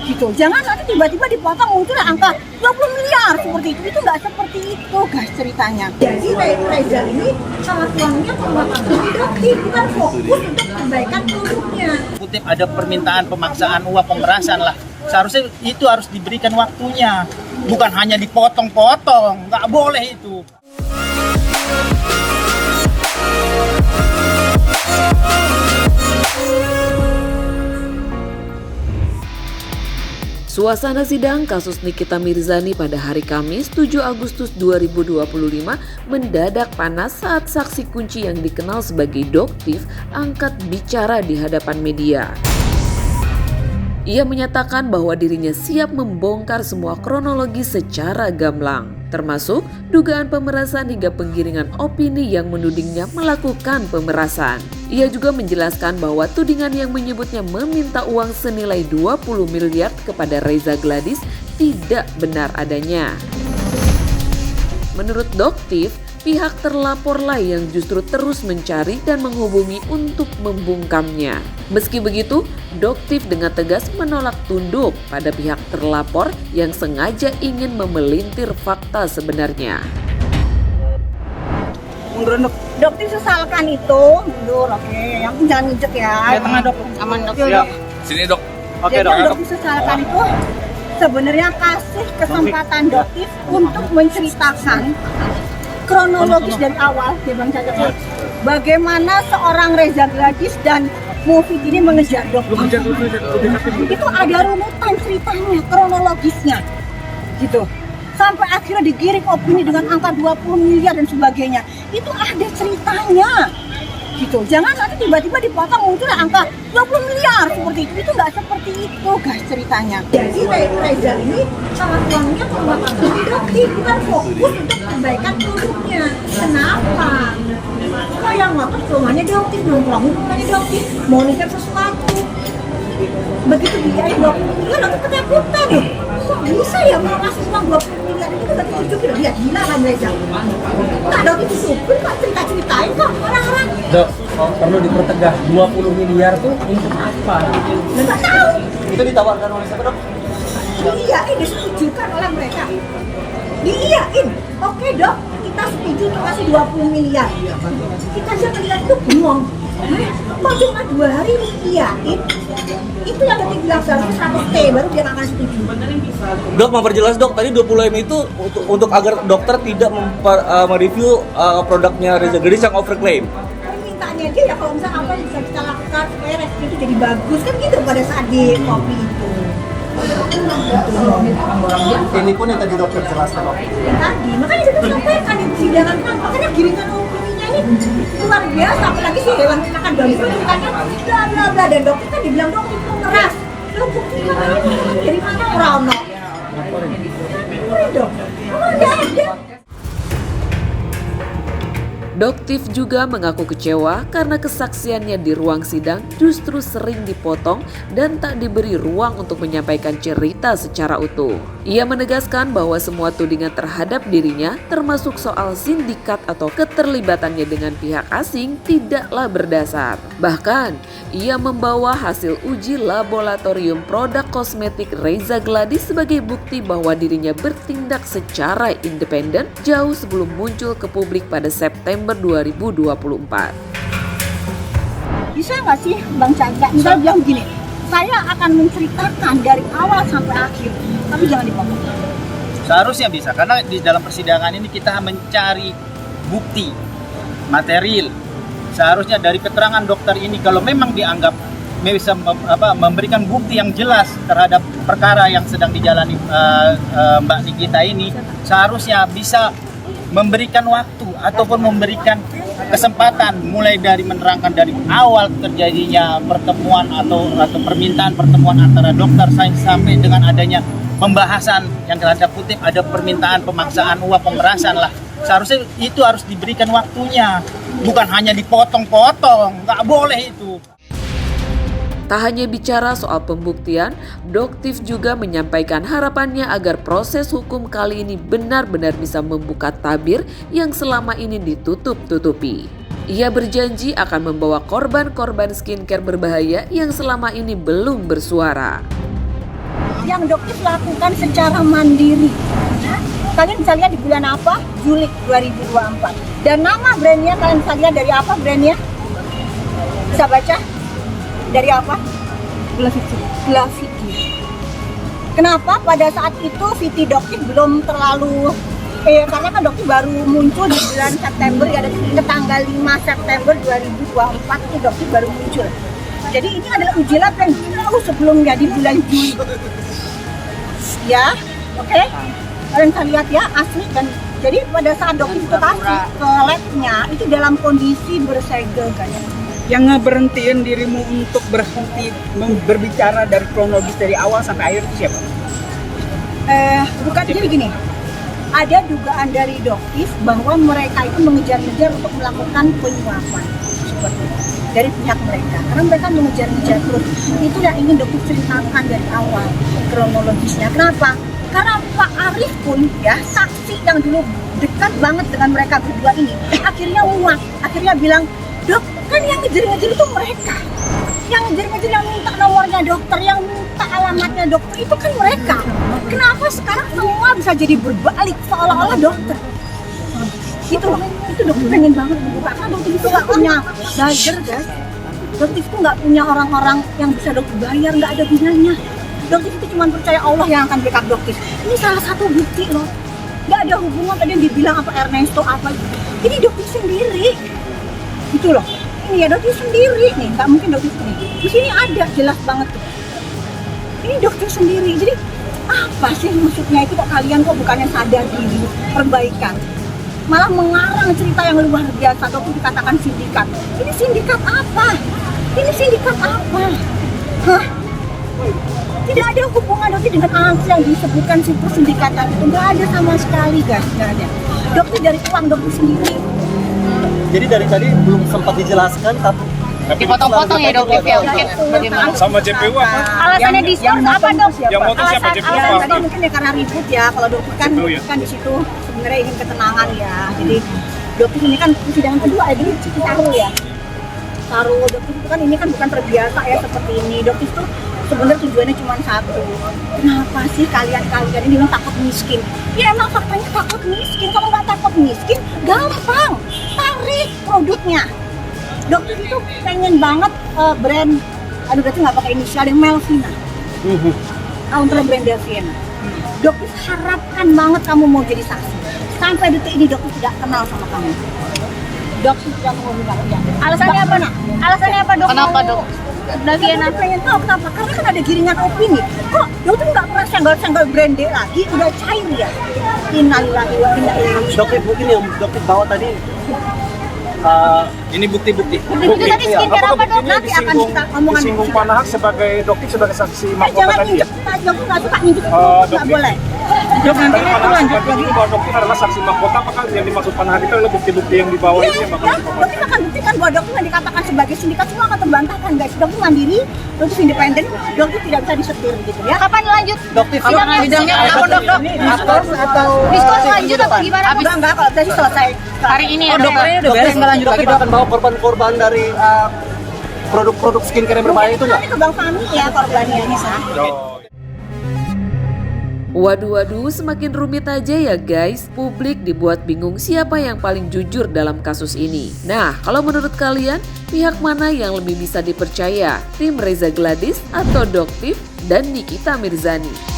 gitu. Jangan nanti tiba-tiba dipotong muncul angka 20 miliar seperti itu nggak seperti itu guys ceritanya. Jadi Reza ini sama suaminya produktif, bukan fokus untuk perbaikan produknya. Kutip ada permintaan pemaksaan uang pemerasan lah, seharusnya itu harus diberikan waktunya, bukan hanya dipotong-potong, nggak boleh itu. Suasana sidang kasus Nikita Mirzani pada hari Kamis 7 Agustus 2025 mendadak panas saat saksi kunci yang dikenal sebagai Doktif angkat bicara di hadapan media. Ia menyatakan bahwa dirinya siap membongkar semua kronologi secara gamblang, termasuk dugaan pemerasan hingga penggiringan opini yang menudingnya melakukan pemerasan. Ia juga menjelaskan bahwa tudingan yang menyebutnya meminta uang senilai 20 miliar kepada Reza Gladys tidak benar adanya. Menurut Doktif, pihak terlaporlah yang justru terus mencari dan menghubungi untuk membungkamnya. Meski begitu, Doktif dengan tegas menolak tunduk pada pihak terlapor yang sengaja ingin memelintir fakta sebenarnya. Doktif sesalkan itu mundur, oke. Yang jangan ngejek ya. Di tengah dok, aman dok. Siap. Sini dok. Oke Jadi dok. Doktif sesalkan itu sebenarnya kasih kesempatan Doktif untuk menceritakan kronologis dari awal ya Bang Caca. Bagaimana seorang Reza Gladys dan Mufid ini mengejar Doktif. Itu ada runutan ceritanya, kronologisnya. Gitu. Sampai akhirnya digiring opini dengan angka 20 miliar dan sebagainya. Itu ada ceritanya. Gitu. Jangan nanti tiba-tiba dipotong muncul angka 20 miliar seperti itu nggak seperti itu guys ceritanya. Jadi Reza ini sama suaminya produktif, bukan fokus untuk perbaikan produknya. Kenapa? Kok yang ngotot semuanya Doktif, nongkrong semuanya Doktif, mau nikah sesuatu. Begitu biaya 20 miliar lalu ketakutan loh. Kok bisa ya mau ngasih uang 20 miliar itu berarti cucu dia gila kan Reza. Nah Doktif disupir kok cerita-ceritain kok orang-orang. Dok, perlu dipertegas 20 miliar tuh untuk apa? Nggak tahu. Itu ditawarkan oleh siapa dok? Diiyain, disetujukan oleh mereka. Diiyain, oke dok, kita setuju untuk kasih 20 miliar. Kita jangan lihat itu bengong. Kok cuma 2 hari diiyain? Itu yang penting bilang seharusnya 100 T baru dia akan setuju. Dok, memperjelas dok, tadi 20 M itu untuk agar dokter tidak mereview produknya Reza Gladys yang overclaim. Permintaannya dia ya kalau misalnya apa yang bisa kita lakukan supaya resmi itu jadi bagus kan gitu pada saat di kopi itu. Ini pun yang tadi dokter jelaskan dok. Tadi makanya kita sampaikan di persidangan kan makanya giringan opininya ini luar biasa apalagi si hewan makan babi itu ceritanya bla bla bla dan dokter kan dibilang Doktif pemeras lo bukti makanya dari mana orang dok nggak ada. Doktif juga mengaku kecewa karena kesaksiannya di ruang sidang justru sering dipotong dan tak diberi ruang untuk menyampaikan cerita secara utuh. Ia menegaskan bahwa semua tudingan terhadap dirinya termasuk soal sindikat atau keterlibatannya dengan pihak asing tidaklah berdasar. Bahkan, ia membawa hasil uji laboratorium produk kosmetik Reza Gladys sebagai bukti bahwa dirinya bertindak secara independen jauh sebelum muncul ke publik pada September 2024. Bisa nggak sih Bang Caca misalnya bilang begini, saya akan menceritakan dari awal sampai akhir tapi jangan dipotong. Seharusnya bisa, karena di dalam persidangan ini kita mencari bukti material. Seharusnya dari keterangan dokter ini kalau memang dianggap bisa memberikan bukti yang jelas terhadap perkara yang sedang dijalani Mbak Nikita ini, seharusnya bisa memberikan waktu ataupun memberikan kesempatan mulai dari menerangkan dari awal terjadinya pertemuan atau permintaan pertemuan antara dokter sampai dengan adanya pembahasan yang tanda kutip ada permintaan pemaksaan uang pemerasan lah. Seharusnya itu harus diberikan waktunya, bukan hanya dipotong-potong, nggak boleh itu. Tak hanya bicara soal pembuktian, Doktif juga menyampaikan harapannya agar proses hukum kali ini benar-benar bisa membuka tabir yang selama ini ditutup-tutupi. Ia berjanji akan membawa korban-korban skincare berbahaya yang selama ini belum bersuara. yang dokter lakukan secara mandiri. Kalian bisa lihat di bulan apa? Juli 2024. Dan nama brandnya kalian bisa lihat dari apa brandnya? Bisa baca? Dari apa? Glavity. Kenapa pada saat itu Viti Doktif belum terlalu karena kan Doktif baru muncul di bulan September ya, ke tanggal 5 September 2024 itu Doktif baru muncul. Jadi ini adalah uji lab yang jauh sebelumnya di bulan Juli. Ya, oke. Kalian bisa lihat ya asli, dan jadi pada saat Doktif itu kasih ke labnya itu dalam kondisi bersegel kan. Yang ngeberhentiin dirimu untuk berhenti berbicara dari kronologis dari awal sampai akhir itu siapa? Bukan, jadi gini, ada dugaan dari Doktif bahwa mereka itu mengejar-ngejar untuk melakukan penyuapan seperti itu dari pihak mereka, karena mereka mengejar-ngejar terus. Itu yang ingin Doktif ceritakan dari awal kronologisnya. Kenapa? Karena Pak Arief pun ya, saksi yang dulu dekat banget dengan mereka berdua ini, akhirnya muak, akhirnya bilang, "Dok, kan yang ngejar-ngejar itu mereka, yang ngejar-ngejar, yang minta nomornya dokter, yang minta alamatnya dokter, itu kan mereka. Kenapa sekarang semua bisa jadi berbalik seolah-olah dokter?" Itu loh, itu Dokter pengen banget membuka, karena Dokter itu nggak punya buzzer guys. Dokter itu nggak punya orang-orang yang bisa Dokter bayar, nggak ada gunanya. Dokter itu cuma percaya Allah yang akan backup Dokter. Ini salah satu bukti loh. Nggak ada hubungan tadi yang dibilang apa Ernesto apa. Ini Dokter sendiri. Itu loh. Ini ya Dokter sendiri nih, nggak mungkin Dokter sendiri. Di sini ada jelas banget tuh. Ini Dokter sendiri. Jadi apa sih maksudnya itu, kok kalian kok bukannya sadar diri, perbaikan, malah mengarang cerita yang luar biasa. Dokter dikatakan sindikat. Ini sindikat apa? Ini sindikat apa? Hah? Tidak ada hubungan Dokter dengan angka yang disebutkan persindikatan itu, nggak ada sama sekali guys, nggak ada. Dokter dari uang Dokter sendiri. Jadi dari tadi belum sempat dijelaskan, tapi Dipotong-potong ya Dok ya. Mungkin bagaimana? Sama JPU apa? Alasannya diskors apa Dok? Yang motor siapa JPU apa? Tadi mungkin ya karena ribut ya, kalau Dokter kan JPU ya? kan di situ sebenarnya ingin ketenangan ya. Jadi Dokter ini kan persidangan kedua, jadi taruh ya. Taruh Dokter itu kan ini kan bukan terbiasa ya seperti ini. Dokter itu sebenarnya tujuannya cuma satu. Kenapa sih kalian ini bilang takut miskin? Ya emang faktanya takut miskin. Kalau nggak takut miskin, gampang tarik produknya. Dokter itu pengen banget brand, aduh berarti nggak pakai inisial, yang Melvina. Counter brand Delviana. Dokter harapkan banget kamu mau jadi saksi. Sampai detik ini Dokter tidak kenal sama kamu. Dokter tidak mau bilang ya. Alasannya apa nak? Alasannya apa Dok? Kenapa Dok? Delviana pengen tahu kenapa? Karena kan ada giringan opini. Kok Dokter nggak pernah senggol-senggol brand D lagi? Udah cair ya. Innalillahi wa inna ilaihi raji'un. Dokter mungkin yang Dokter bawa tadi Ini bukti-bukti. Bukti tadi skincare apa Dok? Nanti akan kita omongan. Disinggung Pak Nahak sebagai dokter sebagai saksi mahkota Jangan tadi ya? injek, Pak Dokter nggak suka injek, nggak Dokter. boleh. Dok, nanti Tadi Pak itu Nahak lanjut sempat lagi. menyebut bahwa dokter adalah saksi mahkota, apakah yang dimaksud Pak Nahak itu adalah bukti-bukti yang dibawa Iya, ini yang bakal ya, Dokter akan buktikan bahwa Dokter yang dikatakan sebagai sindikat semua akan terbantahkan guys. Dokter mandiri, Dokter independen, Dokter tidak bisa disetir gitu ya. Kapan lanjut? Dokter Bidangnya apa Dok? Diskors atau Diskors lanjut apa gimana? Enggak, kalau saya sih selesai. Hari ini ya Dok? dokternya udah beres nggak lanjut lagi Dokter Dok? akan bawa korban-korban dari produk-produk skincare yang berbahaya itu nggak? Nanti ke Bang Fahmi ya korbannya Nisa. Waduh, semakin rumit aja ya guys. Publik dibuat bingung siapa yang paling jujur dalam kasus ini. Nah, kalau menurut kalian, pihak mana yang lebih bisa dipercaya? Tim Reza Gladys atau Doktif dan Nikita Mirzani?